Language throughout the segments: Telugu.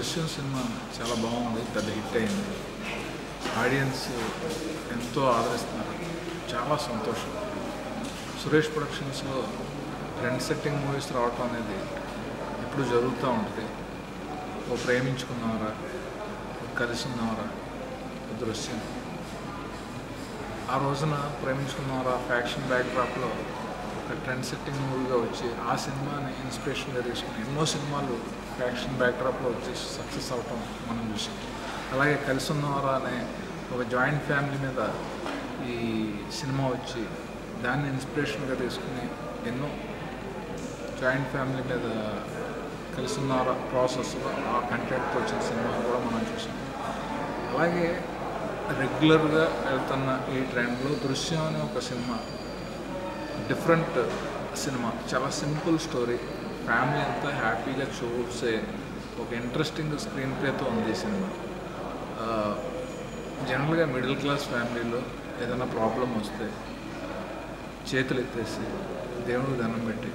దృశ్యం సినిమా చాలా బాగుంది, పెద్ద హిట్ అయింది. ఆడియన్స్ ఎంతో ఆదరిస్తున్నారు, చాలా సంతోషం. సురేష్ ప్రొడక్షన్స్లో ట్రెండ్ సెట్టింగ్ మూవీస్ రావటం అనేది ఇప్పుడు జరుగుతూ ఉంటుంది. ఓ ప్రేమించుకున్నవరా, కలిసి ఉన్నవరా, దృశ్యం. ఆ రోజున ప్రేమించుకున్నవరా ఫ్యాక్షన్ బ్యాక్డ్రాప్లో ఒక ట్రెండ్ సెట్టింగ్ మూవీగా వచ్చి ఆ సినిమాని ఇన్స్పిరేషన్గా తీసుకుని ఎన్నో సినిమాలు ఫ్యాక్షన్ బ్యాక్డ్రాప్లో వచ్చి సక్సెస్ అవటం మనం చూసాం. అలాగే కలిసి ఉన్నవరా అనే ఒక జాయింట్ ఫ్యామిలీ మీద ఈ సినిమా వచ్చి దాన్ని ఇన్స్పిరేషన్గా తీసుకుని ఎన్నో జాయింట్ ఫ్యామిలీ మీద కలిసి ఉన్నవరా ప్రాసెస్లో ఆ కంటెంట్తో వచ్చిన సినిమాలు కూడా మనం చూసాం. అలాగే రెగ్యులర్గా వెళ్తున్న ఈ ట్రెండ్లో దృశ్యం అనే ఒక సినిమా డిఫరెంట్ సినిమా, చాలా సింపుల్ స్టోరీ, ఫ్యామిలీ అంతా హ్యాపీగా చూసే ఒక ఇంట్రెస్టింగ్ స్క్రీన్ ప్లేతో ఉంది ఈ సినిమా. జనరల్గా మిడిల్ క్లాస్ ఫ్యామిలీలో ఏదైనా ప్రాబ్లం వస్తే చేతులు ఎత్తేసి దేవుడికి దండం పెట్టి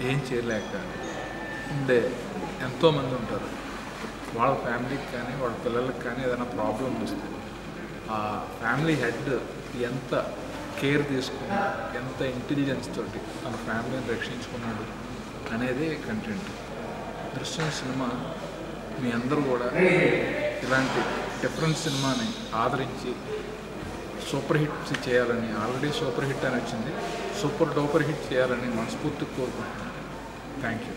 ఏం చేయలేక ఉండే ఎంతోమంది ఉంటారు. వాళ్ళ ఫ్యామిలీకి కానీ వాళ్ళ పిల్లలకి కానీ ఏదైనా ప్రాబ్లం వస్తే ఆ ఫ్యామిలీ హెడ్ ఎంత కేర్ తీసుకుని ఎంత ఇంటెలిజెన్స్ తోటి తన ఫ్యామిలీని రక్షించుకున్నాడు అనేది కంటెంట్. దృశ్యం సినిమా మీ అందరూ కూడా ఇలాంటి డిఫరెంట్ సినిమాని ఆదరించి సూపర్ హిట్ చేయాలని, ఆల్రెడీ సూపర్ హిట్ అని వచ్చింది, సూపర్ డూపర్ హిట్ చేయాలని మనస్ఫూర్తిగా కోరుకుంటున్నాను. Thank you.